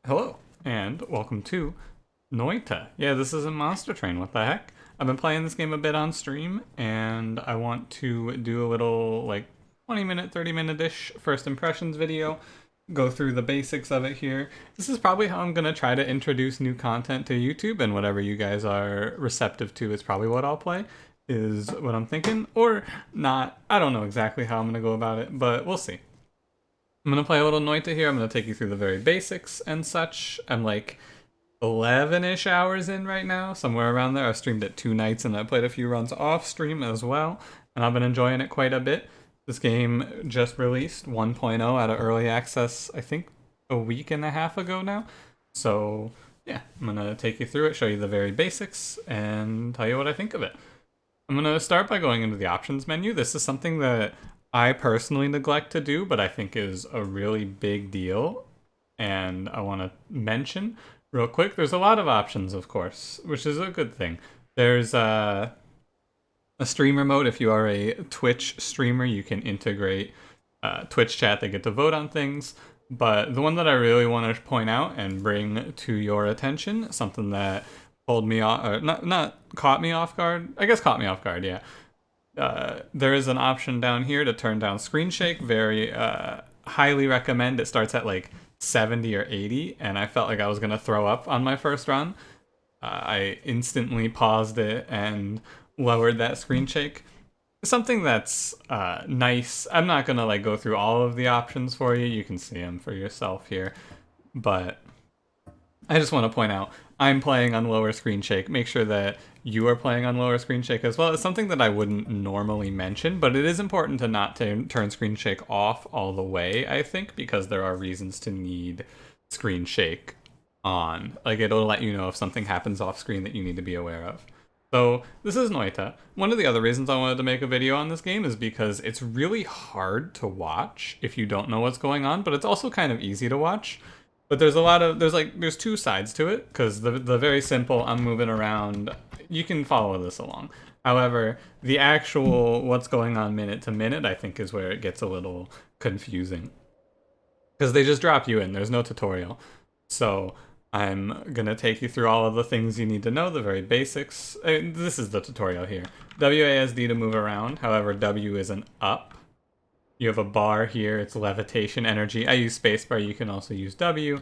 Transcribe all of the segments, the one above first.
Hello, and welcome to Noita. Yeah, this is a Monster Train, what the heck? I've been playing this game a bit on stream, and I want to do a little, 20-minute, 30-minute-ish first impressions video, go through the basics of it here. This is probably how I'm going to try to introduce new content to YouTube, and whatever you guys are receptive to is probably what I'll play, is what I'm thinking. Or not, I don't know exactly how I'm going to go about it, but we'll see. I'm going to play a little Noita here. I'm going to take you through the very basics and such. I'm like 11-ish hours in right now, somewhere around there. I've streamed it 2 nights and I played a few runs off stream as well, and I've been enjoying it quite a bit. This game just released 1.0 out of early access, I think a week and a half ago now. So yeah, I'm going to take you through it, show you the very basics, and tell you what I think of it. I'm going to start by going into the options menu. This is something that I personally neglect to do, but I think is a really big deal, and I want to mention real quick. There's a lot of options, of course, which is a good thing. There's a streamer mode. If you are a Twitch streamer, you can integrate Twitch chat. They get to vote on things. But the one that I really want to point out and bring to your attention, something that pulled me off, or not caught me off guard. I guess caught me off guard, yeah. There is an option down here to turn down screen shake. Very highly recommend. It starts at like 70 or 80, and I felt like I was going to throw up on my first run. I instantly paused it and lowered that screen shake. Something that's nice. I'm not going to like go through all of the options for you. You can see them for yourself here. But I just want to point out, I'm playing on lower screen shake. Make sure that you are playing on lower screen shake as well. It's something that I wouldn't normally mention, but it is important to not turn screen shake off all the way, I think, because there are reasons to need screen shake on. Like, it'll let you know if something happens off screen that you need to be aware of. So this is Noita. One of the other reasons I wanted to make a video on this game is because it's really hard to watch if you don't know what's going on, but it's also kind of easy to watch. But there's a lot of, there's 2 sides to it, because the very simple, I'm moving around, you can follow this along. However, the actual what's going on minute to minute, I think, is where it gets a little confusing. Because they just drop you in, there's no tutorial. So I'm going to take you through all of the things you need to know, the very basics. This is the tutorial here. WASD to move around, however, W is an up. You have a bar here, it's levitation energy. I use spacebar, you can also use W.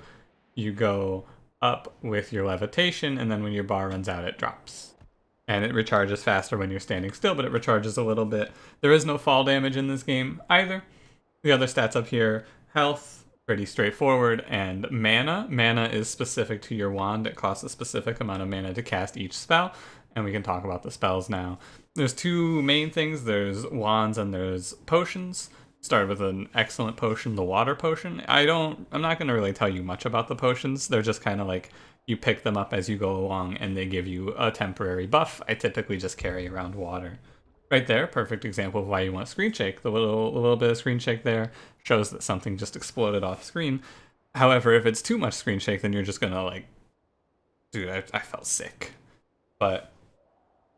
You go up with your levitation, and then when your bar runs out, it drops. And it recharges faster when you're standing still, but it recharges a little bit. There is no fall damage in this game either. The other stats up here, health, pretty straightforward, and mana. Mana is specific to your wand. It costs a specific amount of mana to cast each spell, and we can talk about the spells now. There's 2 main things. There's wands and there's potions. Started with an excellent potion, the water potion. I'm not going to really tell you much about the potions. They're just kind of like, you pick them up as you go along and they give you a temporary buff. I typically just carry around water. Right there, perfect example of why you want screen shake. The little bit of screen shake there shows that something just exploded off screen. However, if it's too much screen shake, then you're just going to like, dude, I felt sick. But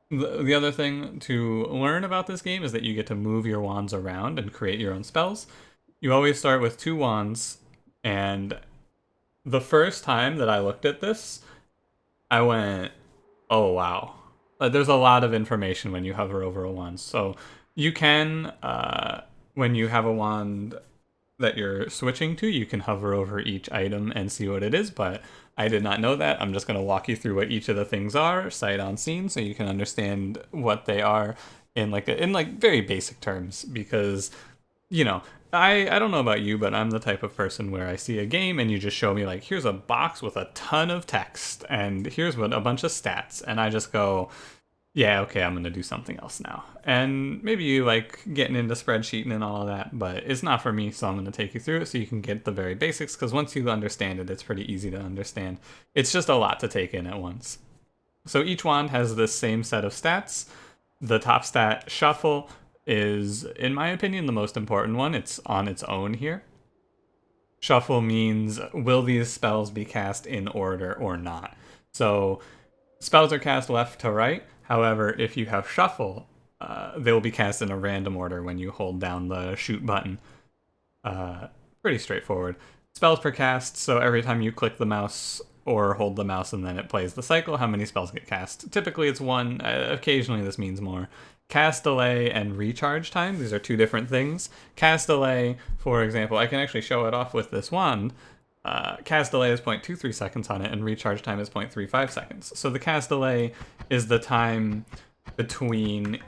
the other thing to learn about this game is that you get to move your wands around and create your own spells. You always start with 2 wands, and the first time that I looked at this, I went, oh wow. There's a lot of information when you hover over a wand. So you can, when you have a wand that you're switching to, you can hover over each item and see what it is, but I did not know that. I'm just going to walk you through what each of the things are, sight unseen, so you can understand what they are in very basic terms, because, you know, I don't know about you, but I'm the type of person where I see a game and you just show me like, here's a box with a ton of text and here's a bunch of stats, and I just go, yeah, okay, I'm going to do something else now. And maybe you like getting into spreadsheeting and all of that, but it's not for me, so I'm going to take you through it so you can get the very basics, because once you understand it, it's pretty easy to understand. It's just a lot to take in at once. So each wand has the same set of stats. The top stat, Shuffle, is, in my opinion, the most important one. It's on its own here. Shuffle means, will these spells be cast in order or not? So spells are cast left to right. However, if you have Shuffle, they will be cast in a random order when you hold down the shoot button. Pretty straightforward. spells per cast, so every time you click the mouse or hold the mouse and then it plays the cycle, how many spells get cast. Typically it's 1, occasionally this means more. Cast delay and recharge time, these are 2 different things. Cast delay, for example, I can actually show it off with this wand. Cast delay is 0.23 seconds on it, and recharge time is 0.35 seconds. So the cast delay is the time between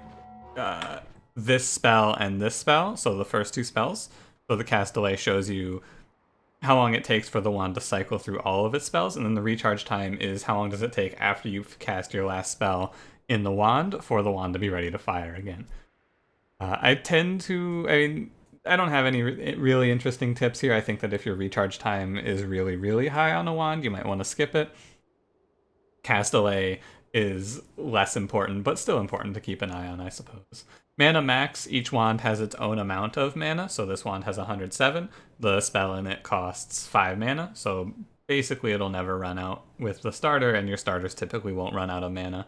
this spell and this spell, so the first 2 spells. So the cast delay shows you how long it takes for the wand to cycle through all of its spells, and then the recharge time is how long does it take after you've cast your last spell in the wand for the wand to be ready to fire again. I don't have any really interesting tips here. I think that if your recharge time is really, really high on a wand, you might want to skip it. Cast delay is less important, but still important to keep an eye on, I suppose. Mana max, each wand has its own amount of mana, so this wand has 107. The spell in it costs 5 mana, so basically it'll never run out with the starter, and your starters typically won't run out of mana.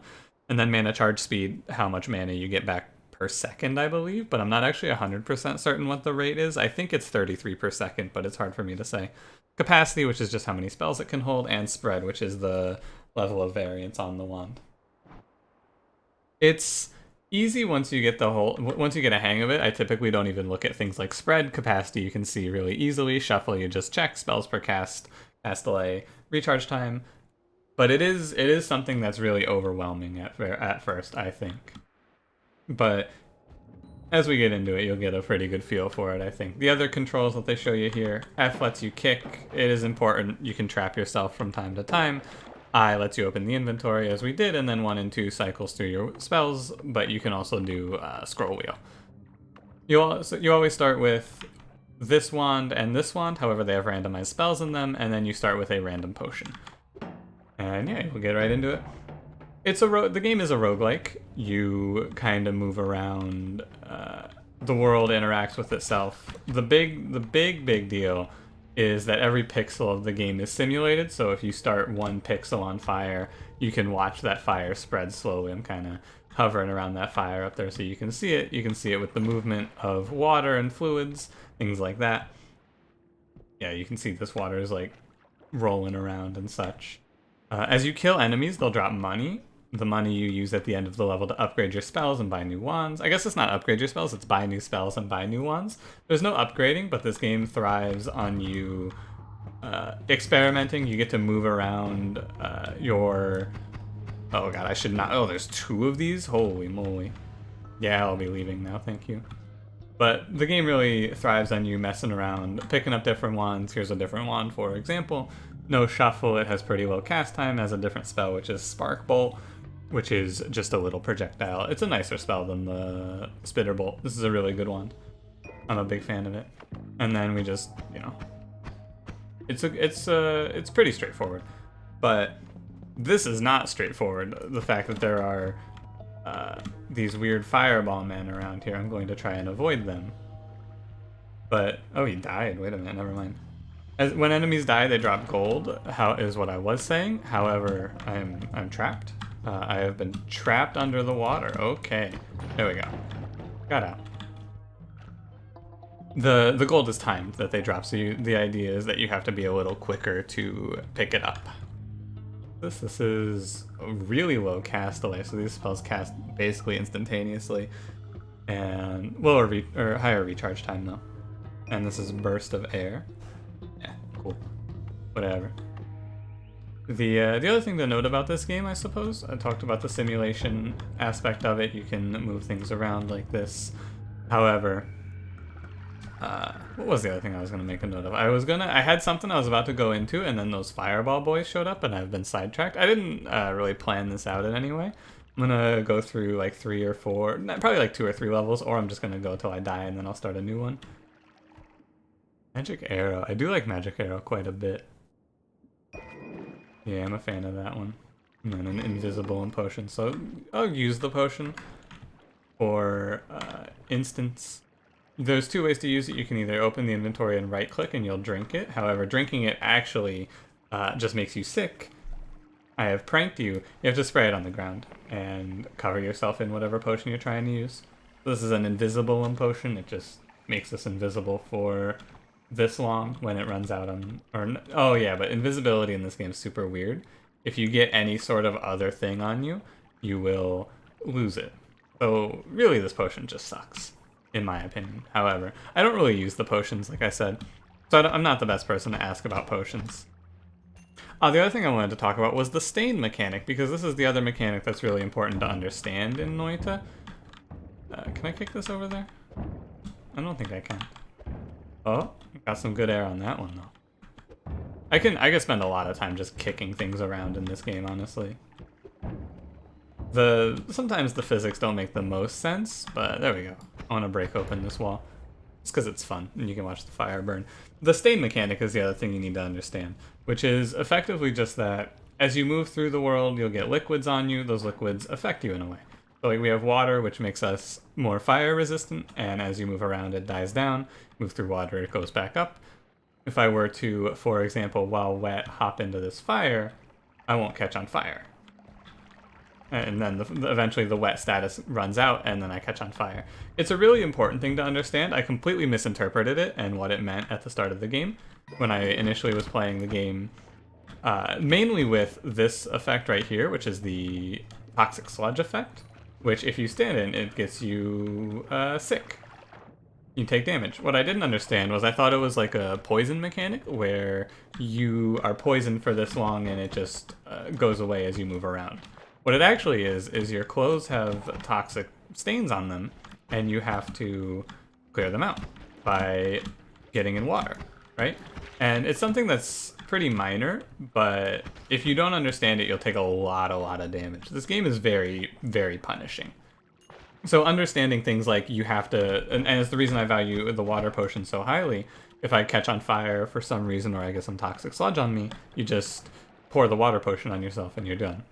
And then mana charge speed, how much mana you get back per second, I believe, but I'm not actually 100% certain what the rate is. I think it's 33 per second, but it's hard for me to say. Capacity, which is just how many spells it can hold, and spread, which is the level of variance on the wand. It's easy once you get a hang of it. I typically don't even look at things like spread. Capacity you can see really easily. Shuffle you just check. Spells per cast, cast delay, recharge time. But it is something that's really overwhelming at first, I think. But as we get into it, you'll get a pretty good feel for it, I think. The other controls that they show you here, F lets you kick. It is important. You can trap yourself from time to time. I lets you open the inventory, as we did, and then 1 and 2 cycles through your spells, but you can also do scroll wheel. You always start with this wand and this wand, however they have randomized spells in them, and then you start with a random potion. And yeah, we'll get right into it. The game is a roguelike. You kind of move around. The world interacts with itself. The big deal is that every pixel of the game is simulated. So if you start 1 pixel on fire, you can watch that fire spread slowly. I'm kind of hovering around that fire up there so you can see it. You can see it with the movement of water and fluids, things like that. Yeah, you can see this water is like rolling around and such. As you kill enemies, they'll drop money. The money you use at the end of the level to upgrade your spells and buy new wands. I guess it's not upgrade your spells, it's buy new spells and buy new wands. There's no upgrading, but this game thrives on you experimenting. You get to move around your... Oh god, I should not... Oh, there's 2 of these? Holy moly. Yeah, I'll be leaving now, thank you. But the game really thrives on you messing around, picking up different wands. Here's a different wand, for example. No shuffle, it has pretty low cast time, has a different spell, which is Spark Bolt, which is just a little projectile. It's a nicer spell than the Spitter Bolt. This is a really good one. I'm a big fan of it. And then we just, you know, it's pretty straightforward. But this is not straightforward. The fact that there are these weird fireball men around here, I'm going to try and avoid them. But oh, he died. Wait a minute. Never mind. When enemies die, they drop gold. How is what I was saying. However, I'm trapped. I have been trapped under the water. Okay, there we go. Got out. The gold is timed that they drop, so the idea is that you have to be a little quicker to pick it up. This is a really low cast delay, so these spells cast basically instantaneously, and higher recharge time though. And this is burst of air. Yeah, cool. Whatever. The other thing to note about this game, I suppose, I talked about the simulation aspect of it. You can move things around like this. However, what was the other thing I was going to make a note of? I had something I was about to go into, and then those fireball boys showed up, and I've been sidetracked. I didn't really plan this out in any way. I'm going to go through like 3 or 4, probably like 2 or 3 levels, or I'm just going to go till I die, and then I'll start a new one. Magic Arrow. I do like Magic Arrow quite a bit. Yeah, I'm a fan of that one. And then an Invisible and Potion. So I'll use the potion for instance. There's 2 ways to use it. You can either open the inventory and right click and you'll drink it. However, drinking it actually just makes you sick. I have pranked you. You have to spray it on the ground and cover yourself in whatever potion you're trying to use. So this is an Invisible and Potion. It just makes us invisible for this long when it runs out on... Oh yeah, but invisibility in this game is super weird. If you get any sort of other thing on you, you will lose it. So really this potion just sucks, in my opinion. However, I don't really use the potions, like I said. So I'm not the best person to ask about potions. The other thing I wanted to talk about was the stain mechanic, because this is the other mechanic that's really important to understand in Noita. Can I kick this over there? I don't think I can. Oh, got some good air on that one though. I can spend a lot of time just kicking things around in this game, honestly. Sometimes the physics don't make the most sense, but there we go. I want to break open this wall. It's because it's fun, and you can watch the fire burn. The stain mechanic is the other thing you need to understand, which is effectively just that as you move through the world, you'll get liquids on you. Those liquids affect you in a way. So like we have water, which makes us more fire resistant, and as you move around, it dies down. Move through water, it goes back up. If I were to, for example, while wet, hop into this fire, I won't catch on fire. And then eventually the wet status runs out, and then I catch on fire. It's a really important thing to understand. I completely misinterpreted it and what it meant at the start of the game when I initially was playing the game, mainly with this effect right here, which is the toxic sludge effect, which if you stand in, it gets you sick. You take damage. What I didn't understand was I thought it was like a poison mechanic where you are poisoned for this long and it just goes away as you move around. What it actually is your clothes have toxic stains on them, and you have to clear them out by getting in water, right? And it's something that's pretty minor, but if you don't understand it, you'll take a lot of damage. This game is very, very punishing. So understanding things like you have to, and it's the reason I value the water potion so highly, if I catch on fire for some reason or I get some toxic sludge on me, you just pour the water potion on yourself and you're done.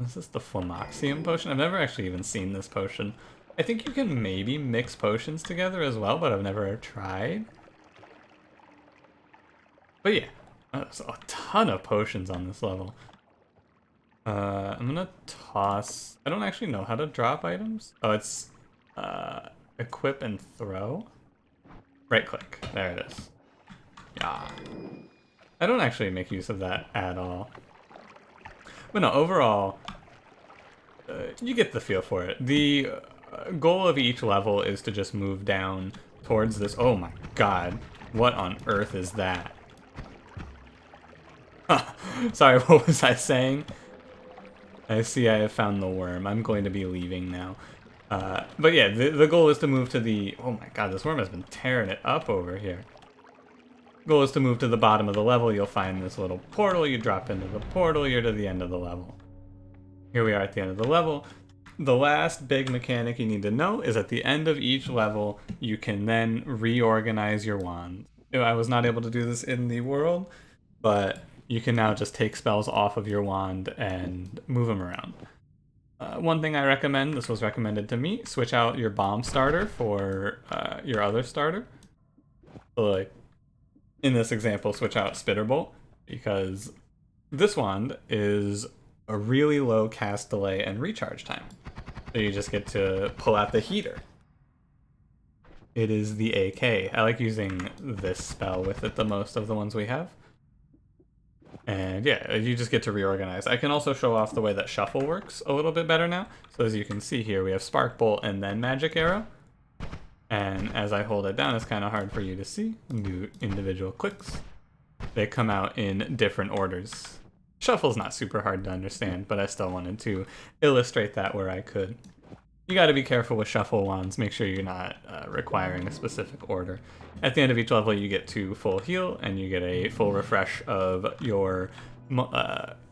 Is this the Flamoxium Potion? I've never actually even seen this potion. I think you can maybe mix potions together as well, but I've never tried. But yeah, there's a ton of potions on this level. I'm gonna toss... I don't actually know how to drop items. Oh, it's equip and throw. Right click. There it is. Yeah. I don't actually make use of that at all. But no, overall, you get the feel for it. The goal of each level is to just move down towards this. Oh my god, what on earth is that? Sorry, what was I saying? I see I have found the worm. I'm going to be leaving now. But yeah, the goal is to move to the... Oh my god, this worm has been tearing it up over here. Goal is to move to the bottom of the level. You'll find this little portal. You drop into the portal. You're to the end of the level. Here we are at the end of the level. The last big mechanic you need to know is at the end of each level, you can then reorganize your wand. I was not able to do this in the world, but you can now just take spells off of your wand and move them around. One thing I recommend, this was recommended to me, switch out your bomb starter for your other starter. So like, in this example, switch out Spitterbolt, because this wand is a really low cast delay and recharge time. So you just get to pull out the heater. It is the AK. I like using this spell with it the most of the ones we have. And yeah, you just get to reorganize. I can also show off the way that Shuffle works a little bit better now. So as you can see here, we have Spark Bolt and then Magic Arrow. And as I hold it down, it's kind of hard for you to see. Do individual clicks. They come out in different orders. Shuffle's not super hard to understand, but I still wanted to illustrate that where I could. You got to be careful with Shuffle wands. Make sure you're not requiring a specific order. At the end of each level, you get to full heal, and you get a full refresh of your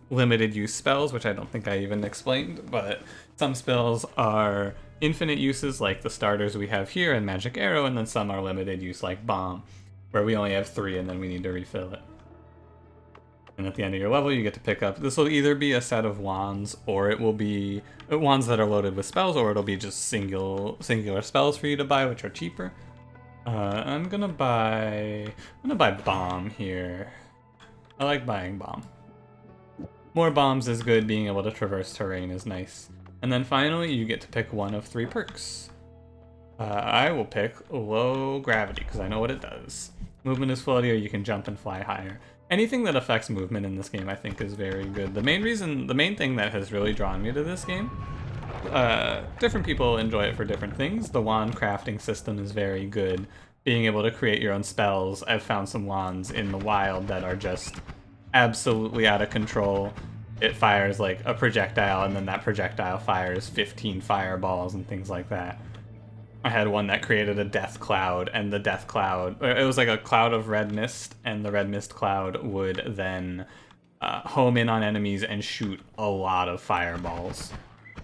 limited use spells, which I don't think I even explained, but some spells are infinite uses, like the starters we have here and Magic Arrow, and then some are limited use, like Bomb, where we only have 3 and then we need to refill it. And at the end of your level, you get to pick up, this will either be a set of wands, or it will be wands that are loaded with spells, or it'll be just singular spells for you to buy, which are cheaper. I'm gonna buy Bomb here. I like buying Bomb. More bombs is good, being able to traverse terrain is nice. And then finally, you get to pick one of 3 perks. I will pick Low Gravity, because I know what it does. Movement is floaty, or you can jump and fly higher. Anything that affects movement in this game I think is very good. The main thing that has really drawn me to this game, different people enjoy it for different things. The wand crafting system is very good. Being able to create your own spells. I've found some wands in the wild that are just absolutely out of control. It fires like a projectile, and then that projectile fires 15 fireballs and things like that. I had one that created a death cloud, and the death cloud, it was like a cloud of red mist, and the red mist cloud would then home in on enemies and shoot a lot of fireballs.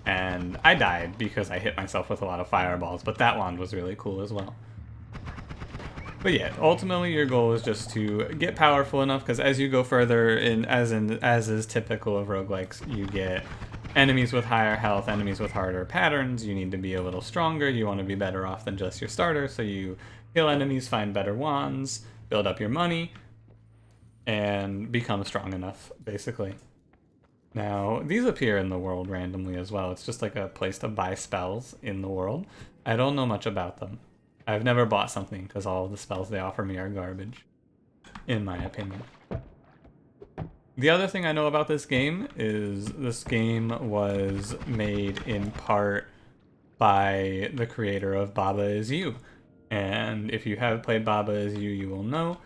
And I died because I hit myself with a lot of fireballs, but that wand was really cool as well. But yeah, ultimately your goal is just to get powerful enough, because as you go further as is typical of roguelikes, you get enemies with higher health, enemies with harder patterns. You need to be a little stronger. You want to be better off than just your starter, so you heal enemies, find better wands, build up your money, and become strong enough, basically. Now, these appear in the world randomly as well. It's just like a place to buy spells in the world. I don't know much about them. I've never bought something because all of the spells they offer me are garbage, in my opinion. The other thing I know about this game is this game was made in part by the creator of Baba Is You. And if you have played Baba Is You, you will know.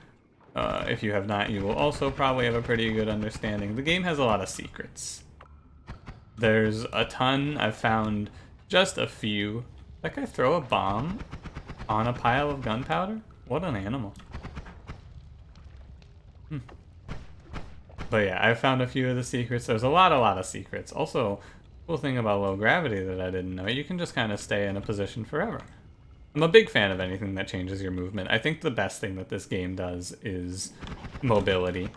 If you have not, you will also probably have a pretty good understanding. The game has a lot of secrets. There's a ton. I've found just a few. That guy throw a bomb on a pile of gunpowder? What an animal. But yeah, I found a few of the secrets. There's a lot of secrets. Also, cool thing about low gravity that I didn't know, you can just kind of stay in a position forever. I'm a big fan of anything that changes your movement. I think the best thing that this game does is mobility.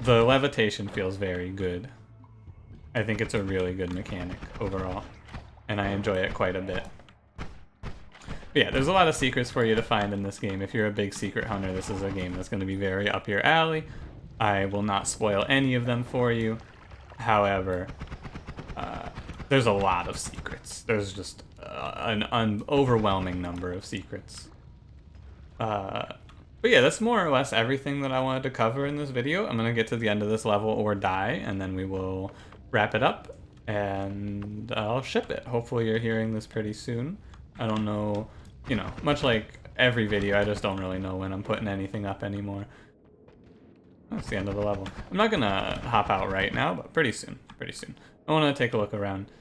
The levitation feels very good. I think it's a really good mechanic overall, and I enjoy it quite a bit. But yeah, there's a lot of secrets for you to find in this game. If you're a big secret hunter, this is a game that's going to be very up your alley. I will not spoil any of them for you. However, there's a lot of secrets. There's just an overwhelming number of secrets. But yeah, that's more or less everything that I wanted to cover in this video. I'm going to get to the end of this level or die, and then we will wrap it up, and I'll ship it. Hopefully you're hearing this pretty soon. I don't know, you know, much like every video, I just don't really know when I'm putting anything up anymore. That's the end of the level. I'm not gonna hop out right now, but pretty soon, I want to take a look around.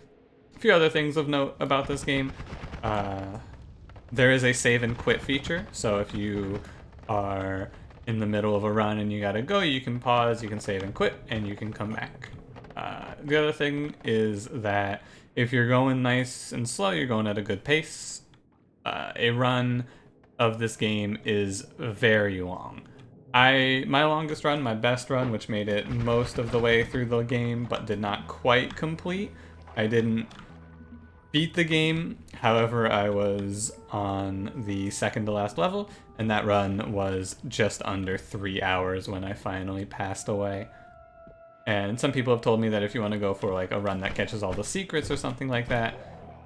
A few other things of note about this game. There is a save and quit feature, so if you are in the middle of a run and you gotta go, you can pause, you can save and quit, and you can come back. The other thing is that if you're going nice and slow, you're going at a good pace. A run of this game is very long. My longest run, my best run, which made it most of the way through the game, but did not quite complete. I didn't beat the game, however, I was on the second to last level, and that run was just under 3 hours when I finally passed away. And some people have told me that if you want to go for like a run that catches all the secrets or something like that,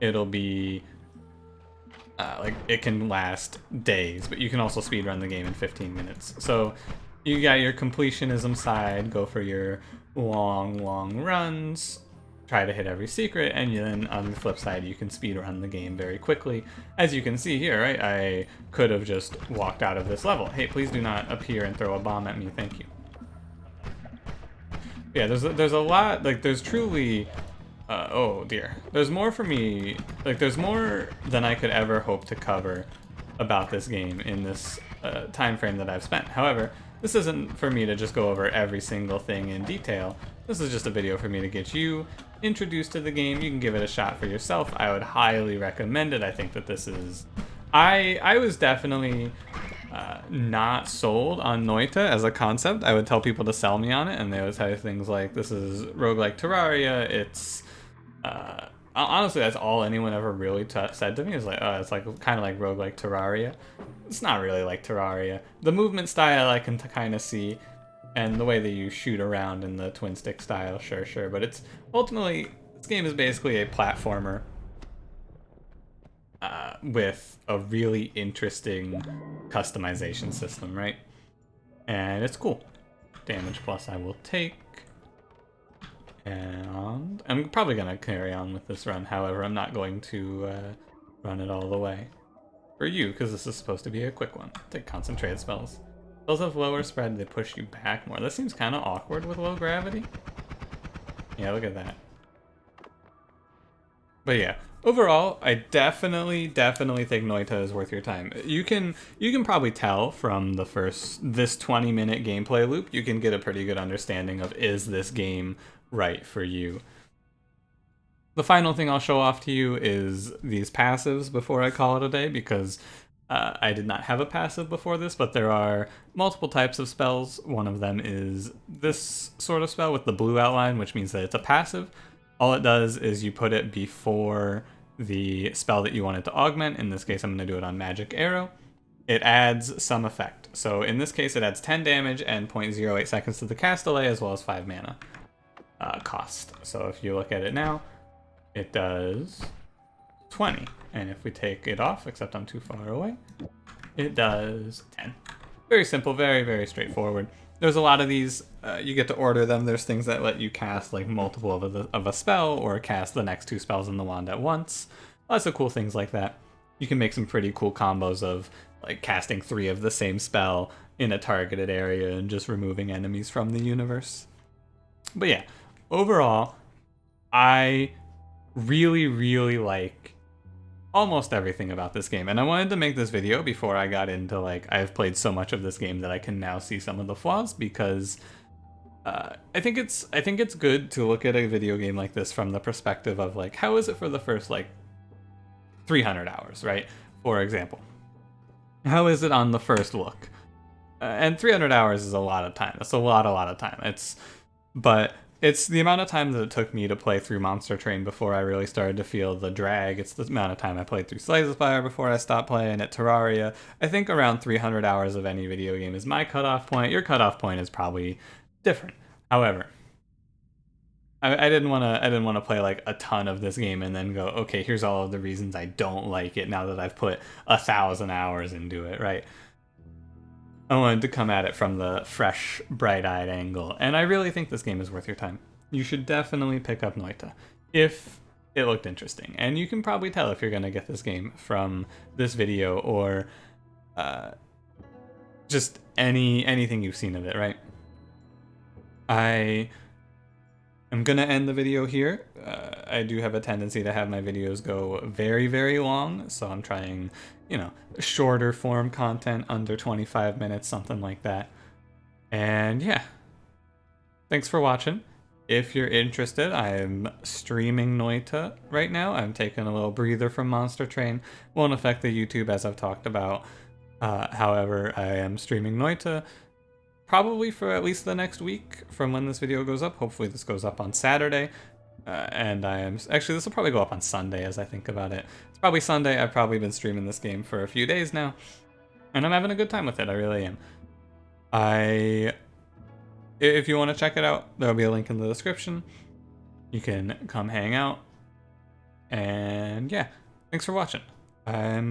it'll be like it can last days, but you can also speedrun the game in 15 minutes. So you got your completionism side, go for your long runs, try to hit every secret, and then on the flip side, you can speedrun the game very quickly. As you can see here, right, I could have just walked out of this level. Hey, please do not appear and throw a bomb at me, thank you. Yeah, there's a lot, like there's truly, oh dear. There's more for me, like there's more than I could ever hope to cover about this game in this time frame that I've spent. However, this isn't for me to just go over every single thing in detail. This is just a video for me to get you introduced to the game. You can give it a shot for yourself. I would highly recommend it. I think that this is, I was definitely not sold on Noita as a concept. I would tell people to sell me on it, and they would say things like, this is roguelike Terraria, it's honestly, that's all anyone ever really said to me, is like, it's like kind of like roguelike Terraria. It's not really like Terraria. The movement style I can kind of see, and the way that you shoot around in the twin stick style, sure, but it's ultimately, this game is basically a platformer with a really interesting customization system, right? And it's cool. Damage plus I will take. And I'm probably going to carry on with this run. However, I'm not going to run it all the way. For you, because this is supposed to be a quick one. Take concentrated spells. Spells have lower spread, they push you back more. This seems kind of awkward with low gravity. Yeah, look at that. But yeah, overall, I definitely think Noita is worth your time. You can probably tell from this 20-minute gameplay loop, you can get a pretty good understanding of, is this game right for you? The final thing I'll show off to you is these passives before I call it a day, because I did not have a passive before this, but there are multiple types of spells. One of them is this sort of spell with the blue outline, which means that it's a passive. All it does is you put it before the spell that you want it to augment. In this case, I'm going to do it on Magic Arrow. It adds some effect. So in this case, it adds 10 damage and 0.08 seconds to the cast delay, as well as 5 mana cost. So if you look at it now, it does 20. And if we take it off, except I'm too far away, it does 10. Very simple, very straightforward. There's a lot of these, you get to order them. There's things that let you cast like multiple of a spell, or cast the next 2 spells in the wand at once. Lots of cool things like that. You can make some pretty cool combos of like casting 3 of the same spell in a targeted area and just removing enemies from the universe. But yeah, overall, I really like almost everything about this game, and I wanted to make this video before I got into like, I've played so much of this game that I can now see some of the flaws, because I think it's good to look at a video game like this from the perspective of like, how is it for the first like 300 hours, right? For example, how is it on the first look? And 300 hours is a lot of time. That's a lot of time. But it's the amount of time that it took me to play through Monster Train before I really started to feel the drag. It's the amount of time I played through Slay the Spire before I stopped playing at Terraria. I think around 300 hours of any video game is my cutoff point. Your cutoff point is probably different. However, I didn't want to play like a ton of this game and then go, okay, here's all of the reasons I don't like it now that I've put 1,000 hours into it, right? I wanted to come at it from the fresh, bright-eyed angle, and I really think this game is worth your time. You should definitely pick up Noita if it looked interesting, and you can probably tell if you're going to get this game from this video or just anything you've seen of it, right? I am going to end the video here. I do have a tendency to have my videos go very long, so I'm trying, shorter form content, under 25 minutes, something like that. And yeah, thanks for watching. If you're interested, I'm streaming Noita right now. I'm taking a little breather from Monster Train. Won't affect the YouTube, as I've talked about. However, I am streaming Noita probably for at least the next week from when this video goes up. Hopefully this goes up on Saturday. And actually, this will probably go up on Sunday as I think about it. It's probably Sunday. I've probably been streaming this game for a few days now, and I'm having a good time with it. I really am. If you want to check it out, there'll be a link in the description. You can come hang out, and yeah, thanks for watching. I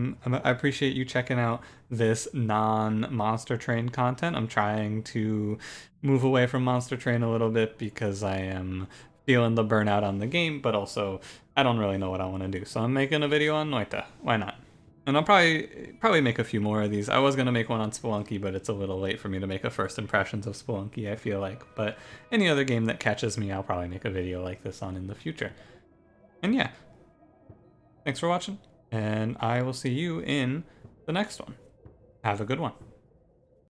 appreciate you checking out this non-Monster Train content. I'm trying to move away from Monster Train a little bit because I am feeling the burnout on the game, but also I don't really know what I want to do. So I'm making a video on Noita. Why not? And I'll probably make a few more of these. I was going to make one on Spelunky, but it's a little late for me to make a first impressions of Spelunky, I feel like. But any other game that catches me, I'll probably make a video like this on in the future. And yeah, thanks for watching, and I will see you in the next one. Have a good one.